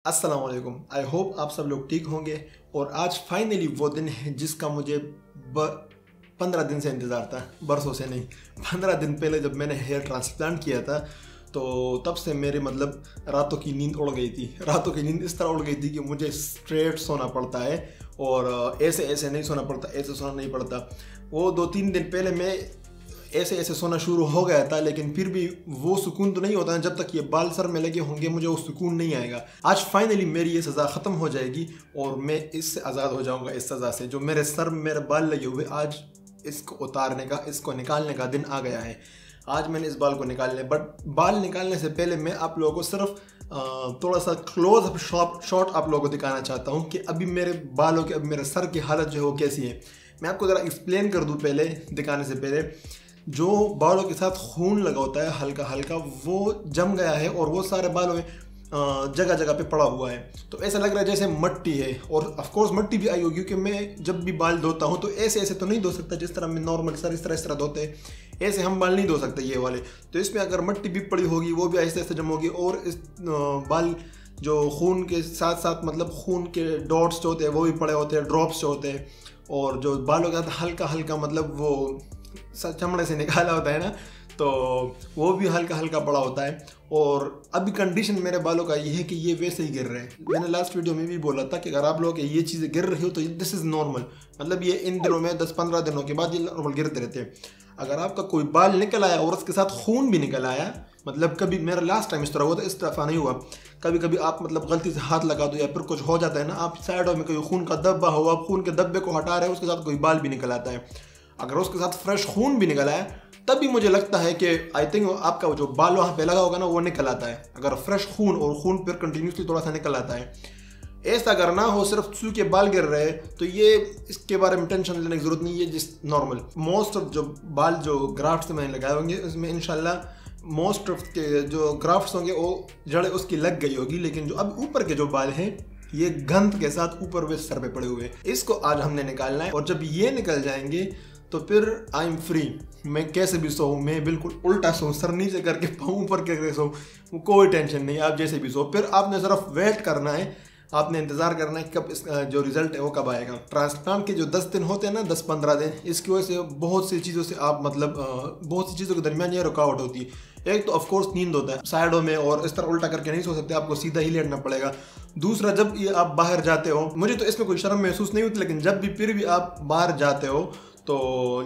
अस्सलाम वालेकुम। I hope आप सब लोग ठीक होंगे। और आज फाइनली वो दिन है जिसका मुझे 15 दिन से इंतज़ार था, बरसों से नहीं। 15 दिन पहले जब मैंने हेयर ट्रांसप्लांट किया था तो तब से मेरे रातों की नींद उड़ गई थी। रातों की नींद इस तरह उड़ गई थी कि मुझे स्ट्रेट सोना पड़ता है और ऐसे ऐसे नहीं सोना पड़ता, ऐसे सोना नहीं पड़ता। वो 2-3 दिन पहले मैं ऐसे ऐसे सोना शुरू हो गया था, लेकिन फिर भी वो सुकून तो नहीं होता है। जब तक ये बाल सर में लगे होंगे मुझे वो सुकून नहीं आएगा। आज फाइनली मेरी ये सज़ा ख़त्म हो जाएगी और मैं इससे आज़ाद हो जाऊंगा। इस सज़ा से जो मेरे सर में मेरे बाल लगे हुए, आज इसको उतारने का, इसको निकालने का दिन आ गया है। आज मैंने इस बाल को निकालने, बट बाल निकालने से पहले मैं आप लोगों को सिर्फ थोड़ा सा क्लोज अप शॉट आप लोगों को दिखाना चाहता हूँ कि अभी मेरे बालों की, अभी मेरे सर की हालत जो है वो कैसी है। मैं आपको ज़रा एक्सप्लेन कर दूँ पहले, दिखाने से पहले। जो बालों के साथ खून लगा होता है हल्का हल्का, वो जम गया है और वो सारे बालों में जगह जगह पे पड़ा हुआ है। तो ऐसा लग रहा है जैसे मट्टी है। और ऑफ कोर्स मट्टी भी आई होगी, क्योंकि मैं जब भी बाल धोता हूँ तो ऐसे ऐसे तो नहीं धो सकता जिस तरह मैं नॉर्मल सर इस तरह धोते हैं। ऐसे हम बाल नहीं धो सकते ये वाले। तो इसमें अगर मट्टी भी पड़ी होगी वो भी ऐसे ऐसे जमोगी। और इस बाल जो खून के साथ साथ, मतलब खून के डॉट्स जो होते हैं वो भी पड़े होते हैं, ड्रॉप्स जो होते हैं। और जो बालों का हल्का हल्का, मतलब वो चमड़े से निकाला होता है ना, तो वो भी हल्का हल्का पड़ा होता है। और अभी कंडीशन मेरे बालों का ये है कि ये वैसे ही गिर रहे हैं। मैंने लास्ट वीडियो में भी बोला था कि अगर आप लोग ये चीज़ें गिर रही हो तो दिस इज़ नॉर्मल। मतलब ये इन दिनों में 10-15 दिनों के बाद ये नॉर्मल गिरते रहते हैं। अगर आपका कोई बाल निकल आया और उसके साथ खून भी निकल आया, मतलब कभी मेरा लास्ट टाइम इस तरह हुआ था, इस तरह नहीं हुआ। कभी कभी आप मतलब गलती से हाथ लगा दो या फिर कुछ हो जाता है ना, आप साइडों में कोई खून का धब्बा हो, आप खून के धब्बे को हटा रहे हो, उसके साथ कोई बाल भी निकल आता है। अगर उसके साथ फ्रेश खून भी निकला है तब भी मुझे लगता है कि आई थिंक आपका जो बाल वहाँ पे लगा होगा ना वो निकल आता है। अगर फ्रेश खून और खून फिर कंटिन्यूसली थोड़ा सा निकल आता है। ऐसा अगर ना हो, सिर्फ सूखे बाल गिर रहे हैं, तो ये इसके बारे में टेंशन लेने की जरूरत नहीं है। जिस नॉर्मल मोस्ट ऑफ जो बाल जो ग्राफ्ट मैंने लगाए होंगे उसमें इंशाल्लाह मोस्ट ऑफ के जो ग्राफ्ट्स होंगे वो जड़ें उसकी लग गई होगी। लेकिन जो अब ऊपर के जो बाल हैं ये गंध के साथ ऊपर वे सर पे पड़े हुए हैं, इसको आज हमने निकालना है। और जब ये निकल जाएंगे तो फिर आई एम फ्री। मैं कैसे भी सोऊं, मैं बिल्कुल उल्टा सोऊं, सर नीचे करके पाँव ऊपर करके सोऊं, कोई टेंशन नहीं। आप जैसे भी सो, फिर आपने सिर्फ वेट करना है, आपने इंतज़ार करना है कब इसका जो रिजल्ट है वो कब आएगा। ट्रांसप्लांट के जो 10 दिन होते हैं ना, 10-15 दिन, इसकी वजह से बहुत सी चीज़ों से आप मतलब बहुत सी चीज़ों के दरमियान ये रुकावट होती है। एक तो ऑफकोर्स नींद होता है, साइडों में और इस तरह उल्टा करके नहीं सो सकते, आपको सीधा ही लेटना पड़ेगा। दूसरा, जब ये आप बाहर जाते हो, मुझे तो इसमें कोई शर्म महसूस नहीं होती, लेकिन जब भी फिर भी आप बाहर जाते हो तो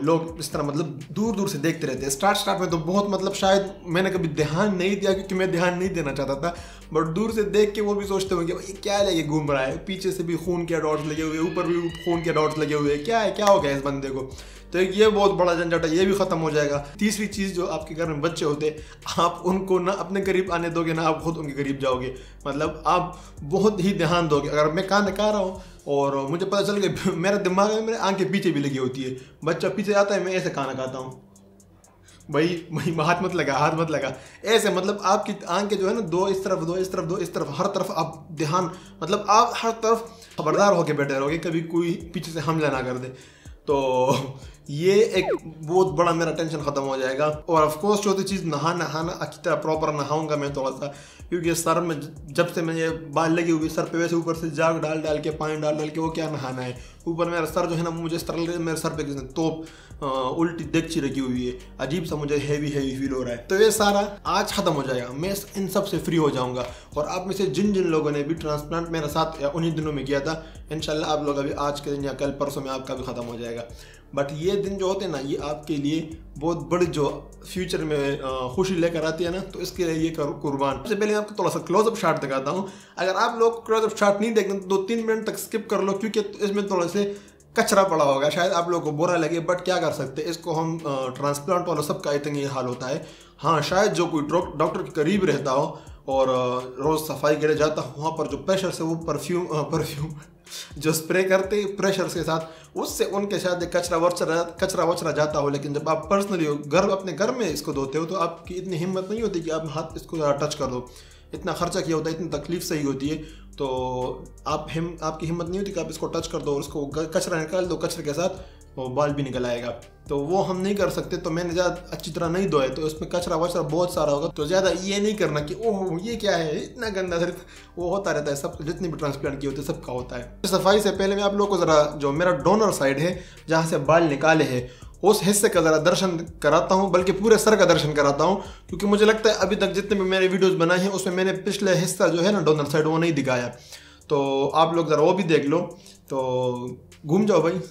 लोग इस तरह मतलब दूर दूर से देखते रहते हैं। स्टार्ट में तो बहुत मतलब शायद मैंने कभी ध्यान नहीं दिया, क्योंकि मैं ध्यान नहीं देना चाहता था। बट दूर से देख के वो भी सोचते होंगे ये क्या है, ये घूम रहा है, पीछे से भी खून के डॉट्स लगे हुए, ऊपर भी खून के डॉट्स लगे हुए, क्या है, क्या हो गया इस बंदे को। तो ये बहुत बड़ा झंझट है, ये भी ख़त्म हो जाएगा। तीसरी चीज़, जो आपके घर में बच्चे होते हैं, आप उनको ना अपने करीब आने दोगे ना आप खुद उनके करीब जाओगे। मतलब आप बहुत ही ध्यान दोगे। अगर मैं कान निकाल रहा हूँ और मुझे पता चल गया, मेरा दिमाग में मेरे आंखें पीछे भी लगी होती है, बच्चा पीछे आता है, मैं ऐसे कान लगाता हूँ, भाई हाथ मत लगा, हाथ मत लगा, ऐसे। मतलब आपकी आंखें जो है ना, दो इस तरफ, दो इस तरफ, दो इस तरफ, हर तरफ आप ध्यान, मतलब आप हर तरफ खबरदार होकर बैठे रहोगे, कभी कोई पीछे से हमला ना कर दे। तो ये एक बहुत बड़ा मेरा टेंशन ख़त्म हो जाएगा। और ऑफ कोर्स चौथी चीज़, नहाना अच्छी तरह प्रॉपर नहाऊंगा मैं थोड़ा सा, क्योंकि सर में जब से मैंने बाल लगे हुए सर पे, वैसे ऊपर से जाग डाल के, पानी डाल के वो क्या नहाना है। ऊपर मेरा सर जो है ना, मुझे इस तरह मेरे सर पे तोप उल्टी देगची रखी हुई है, अजीब सा मुझे हैवी फील हो रहा है। तो ये सारा आज ख़त्म हो जाएगा, मैं इन सब से फ्री हो जाऊँगा। और आप में से जिन जिन लोगों ने भी ट्रांसप्लांट मेरे साथ या उन्हीं दिनों में किया था, इंशाल्लाह आप लोग अभी आज के दिन या कल परसों में आपका भी ख़त्म हो जाएगा। बट ये दिन जो होते हैं ना, ये आपके लिए बहुत बड़ी जो फ्यूचर में खुशी लेकर आती है ना, तो इसके लिए ये कुर्बान। सबसे पहले आपको थोड़ा सा क्लोजअप शॉट दिखाता हूँ। अगर आप लोग क्लोजअप शॉट नहीं देखते तो 2-3 मिनट तक स्किप कर लो, क्योंकि इसमें थोड़े से कचरा पड़ा होगा, शायद आप लोगों को बुरा लगे, बट क्या कर सकते हैं, इसको हम ट्रांसप्लांट वालों सबका आई थिंक ये हाल होता है। हाँ, शायद जो कोई डॉक्टर के करीब रहता हो और रोज़ सफाई के लिए जाता हो, वहाँ पर जो प्रेशर से वो परफ्यूम जो स्प्रे करते हैं प्रेशर के साथ, उससे उनके शायद कचरा वचरा जाता हो। लेकिन जब आप पर्सनली अपने घर में इसको धोते हो तो आपकी इतनी हिम्मत नहीं होती कि आप हाथ इसको टच कर दो। इतना खर्चा किया होता है, इतनी तकलीफ सही होती है, तो आपकी हिम्मत नहीं होती कि आप इसको टच कर दो और उसको कचरा निकाल दो, कचरे के साथ और बाल भी निकल आएगा। तो वो हम नहीं कर सकते, तो मैंने ज़्यादा अच्छी तरह नहीं धोया, तो उसमें कचरा वचरा बहुत सारा होगा। तो ज़्यादा ये नहीं करना कि ओह ये क्या है इतना गंदा, सिर्फ वो होता रहता है, सब जितनी भी ट्रांसप्लांट की होती है सबका होता है। सफाई से पहले मैं आप लोगों को ज़रा जो मेरा डोनर साइड है जहाँ से बाल निकाले हैं उस हिस्से का ज़रा दर्शन कराता हूँ, बल्कि पूरे सर का दर्शन कराता हूँ, क्योंकि मुझे लगता है अभी तक जितने भी मैंने वीडियोस बनाए हैं उसमें मैंने पिछले हिस्सा जो है ना डोनर साइड वो नहीं दिखाया। तो आप लोग ज़रा वो भी देख लो। तो घूम जाओ भाई।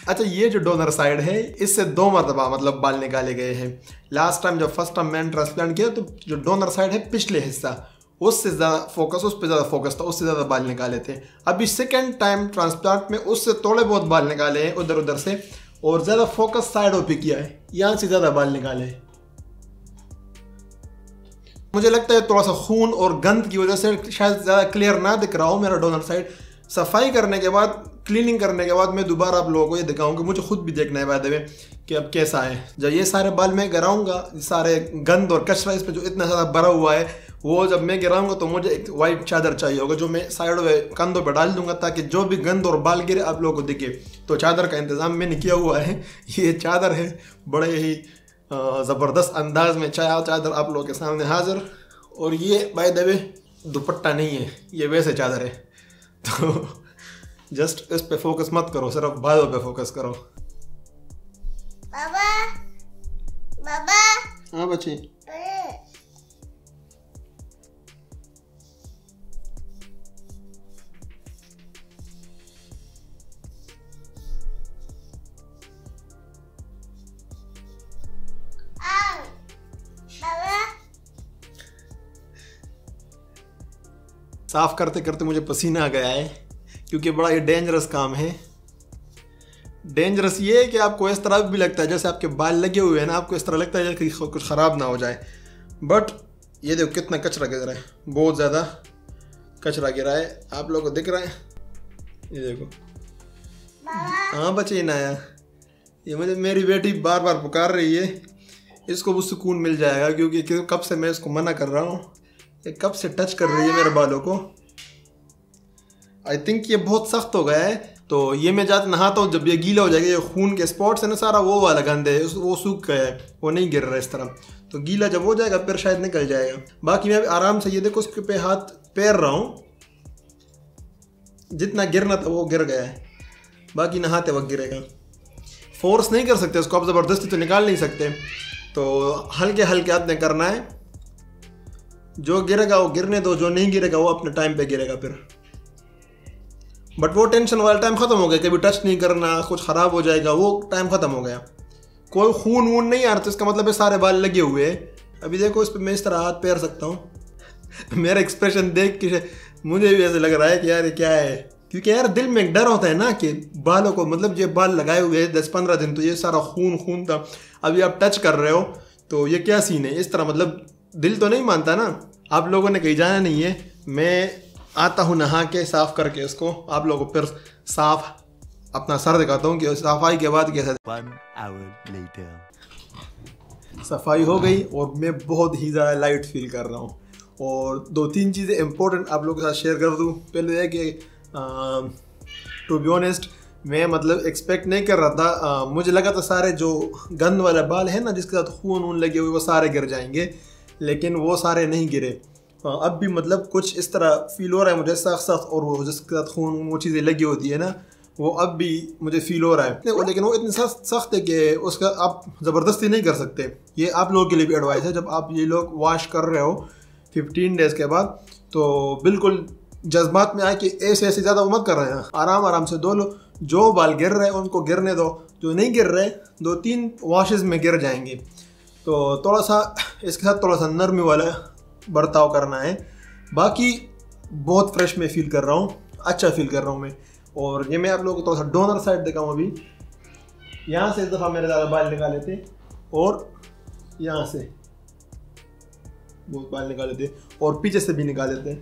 अच्छा, ये जो डोनर साइड है इससे 2 मरतबा मतलब बाल निकाले गए हैं। लास्ट टाइम जब फर्स्ट टाइम मैंने ट्रांसप्लांट किया तो जो डोनर साइड है पिछले हिस्सा उससे ज़्यादा फोकस, उस पर ज़्यादा फोकस था, उससे ज़्यादा बाल निकाले थे। अभी सेकेंड टाइम ट्रांसप्लांट में उससे थोड़े बहुत बाल निकाले हैं उधर उधर से, और ज़्यादा फोकस साइडों पे किया है, यहाँ से ज़्यादा बाल निकाले हैं। मुझे लगता है थोड़ा सा खून और गंद की वजह से शायद ज़्यादा क्लियर ना दिख रहा हो मेरा डोनर साइड। सफाई करने के बाद, क्लीनिंग करने के बाद मैं दोबारा आप लोगों को ये दिखाऊंगा, मुझे खुद भी देखना है बाय द वे कि अब कैसा है। जब ये सारे बाल मैं गिराऊंगा, सारे गंद और कचरा इस पर जो इतना ज़्यादा भरा हुआ है, वो जब मैं गिराऊंगा तो मुझे एक वाइट चादर चाहिए होगा जो मैं साइड में कंधों पर डाल दूंगा, ताकि जो भी गंद और बाल गिरे आप लोगों को दिखे। तो चादर का इंतज़ाम मैंने किया हुआ है, ये चादर है, बड़े ही ज़बरदस्त अंदाज में चादर आप लोगों के सामने हाजिर। और ये बाय द वे दुपट्टा नहीं है, ये वैसे चादर है। तो जस्ट इस पे फोकस मत करो, सिर्फ बालों पे फोकस करो। बाबा, बाबा। हाँ बच्ची। साफ करते करते मुझे पसीना आ गया है, क्योंकि बड़ा ये डेंजरस काम है। डेंजरस ये है कि आपको इस तरह भी लगता है जैसे आपके बाल लगे हुए हैं ना, आपको इस तरह लगता है कि कुछ ख़राब ना हो जाए। बट ये देखो कितना कचरा गिर रहा है, बहुत ज़्यादा कचरा गिरा है, आप लोगों को दिख रहा है, ये देखो। हाँ बच्चे नाया, ये मुझे मेरी बेटी बार बार पुकार रही है, इसको भी सुकून मिल जाएगा, क्योंकि कब से मैं इसको मना कर रहा हूँ, ये कब से टच कर रही है मेरे बालों को। आई थिंक ये बहुत सख्त हो गया है, तो ये मैं जाते नहाता हूँ, जब ये गीला हो जाएगा, ये खून के स्पॉट्स है ना सारा, वो वाला गंद है, वो सूख गया है, वो नहीं गिर रहा है इस तरह। तो गीला जब हो जाएगा फिर शायद निकल जाएगा। बाकी मैं आराम से ये देखो उसके पे हाथ पैर रहा हूँ, जितना गिरना था वो गिर गया है, बाकी नहाते वक्त गिरेगा। फोर्स नहीं कर सकते उसको, आप ज़बरदस्ती तो निकाल नहीं सकते, तो हल्के हल्के हाथ में करना है। जो गिरेगा वो गिरने दो, जो नहीं गिरेगा वो अपने टाइम पे गिरेगा फिर। बट वो टेंशन वाला टाइम ख़त्म हो गया, कभी टच नहीं करना, कुछ ख़राब हो जाएगा, वो टाइम ख़त्म हो गया। कोई खून वून नहीं आ रहा, तो इसका मतलब है सारे बाल लगे हुए हैं। अभी देखो इस पर मैं इस तरह हाथ पैर सकता हूँ। मेरा एक्सप्रेशन देख के मुझे भी ऐसे लग रहा है कि यार ये क्या है, क्योंकि यार दिल में एक डर होता है ना कि बालों को, मतलब ये बाल लगाए हुए 10-15 दिन, तो ये सारा खून था, अभी आप टच कर रहे हो तो ये क्या सीन है इस तरह, मतलब दिल तो नहीं मानता ना। आप लोगों ने कहीं जाना नहीं है, मैं आता हूँ नहा के साफ़ करके इसको, आप लोगों को फिर साफ अपना सर दिखाता हूँ कि सफाई के बाद कैसा। 1 hour later. सफाई हो गई और मैं बहुत ही ज़्यादा लाइट फील कर रहा हूँ। और 2-3 चीज़ें इंपॉर्टेंट आप लोगों के साथ शेयर कर दूँ। पहले है कि टू बी ऑनेस्ट मैं मतलब एक्सपेक्ट नहीं कर रहा था, मुझे लगा था सारे जो गंद वाले बाल है ना जिसके साथ खून वून लगे हुए वो सारे गिर जाएंगे, लेकिन वो सारे नहीं गिरे। अब भी मतलब कुछ इस तरह फील हो रहा है मुझे सख्त, और वो जिसके साथ खून वो चीज़ें लगी होती है ना, वो अब भी मुझे फील हो रहा है, लेकिन वो इतनी सख्त है कि उसका आप ज़बरदस्ती नहीं कर सकते। ये आप लोगों के लिए भी एडवाइस है, जब आप ये लोग वॉश कर रहे हो 15 डेज़ के बाद, तो बिल्कुल जज्बात में आए कि ऐसे ज़्यादा मत कर रहे हैं, आराम आराम से धो लो। जो बाल गिर रहे हैं उनको गिरने दो, जो नहीं गिर रहे 2-3 वॉशेज़ में गिर जाएंगे। तो थोड़ा सा इसके साथ थोड़ा सा नरमी वाला बर्ताव करना है। बाकी बहुत फ्रेश में फील कर रहा हूँ, अच्छा फील कर रहा हूँ मैं। और ये मैं आप लोगों को थोड़ा सा डोनर साइड दिखाऊँ। अभी यहाँ से इस दफ़ा मेरे ज़्यादा बाल निकाले थे और यहाँ से बहुत बाल निकाले थे और पीछे से भी निकाले थे।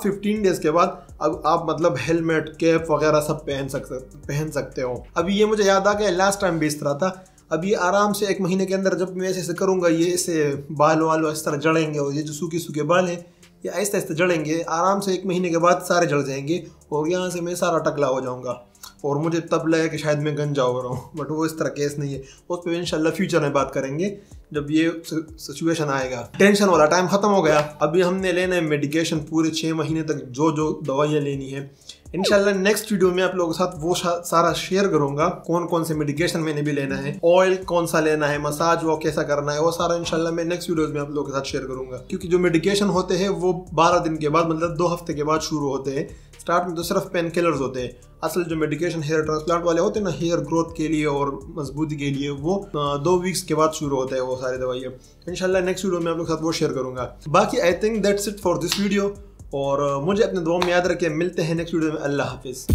15 डेज़ के बाद अब आप मतलब हेलमेट कैप वगैरह सब पहन सकते हो। अभी ये मुझे याद आ गया लास्ट टाइम भी इस तरह था। अब ये आराम से 1 महीने के अंदर जब मैं ऐसे करूँगा, ये इससे बाल वाल इस तरह जड़ेंगे और ये जो सूखे सूखे बाल हैं ये आहिस्ता आहिस्ता जड़ेंगे। आराम से 1 महीने के बाद सारे जड़ जाएंगे और यहाँ से मैं सारा टकला हो जाऊँगा और मुझे तब लगा कि शायद मैं गंजा हो रहा हूँ, बट वो इस तरह केस नहीं है। उस पर इंशाल्लाह फ्यूचर में बात करेंगे जब ये सिचुएशन आएगा। टेंशन वाला टाइम ख़त्म हो गया। अभी हमने लेना है मेडिकेशन पूरे 6 महीने तक, जो जो दवाइयाँ लेनी है। इंशाल्लाह नेक्स्ट वीडियो में आप लोगों के साथ वो सारा शेयर करूंगा, कौन कौन से मेडिकेशन मैंने भी लेना है, ऑयल कौन सा लेना है, मसाज वो कैसा करना है, वो सारा इंशाल्लाह मैं नेक्स्ट वीडियोस में आप लोगों के साथ शेयर करूंगा। क्योंकि जो मेडिकेशन होते हैं वो 12 दिन के बाद, मतलब 2 हफ्ते के बाद शुरू होते हैं। स्टार्ट में तो सिर्फ पेन किलर्स होते हैं। असल जो मेडिकेशन हेयर ट्रांसप्लांट वाले होते हैं ना, हेयर ग्रोथ के लिए और मजबूती के लिए, वो 2 वीक्स के बाद शुरू होता है वो सारी दवाइयाँ। इंशाल्लाह नेक्स्ट वीडियो में आप लोग के साथ वो शेयर करूंगा। बाकी I think that's it for this video और मुझे अपने दुआ में याद रखें। मिलते हैं नेक्स्ट वीडियो में। अल्लाह हाफिज़।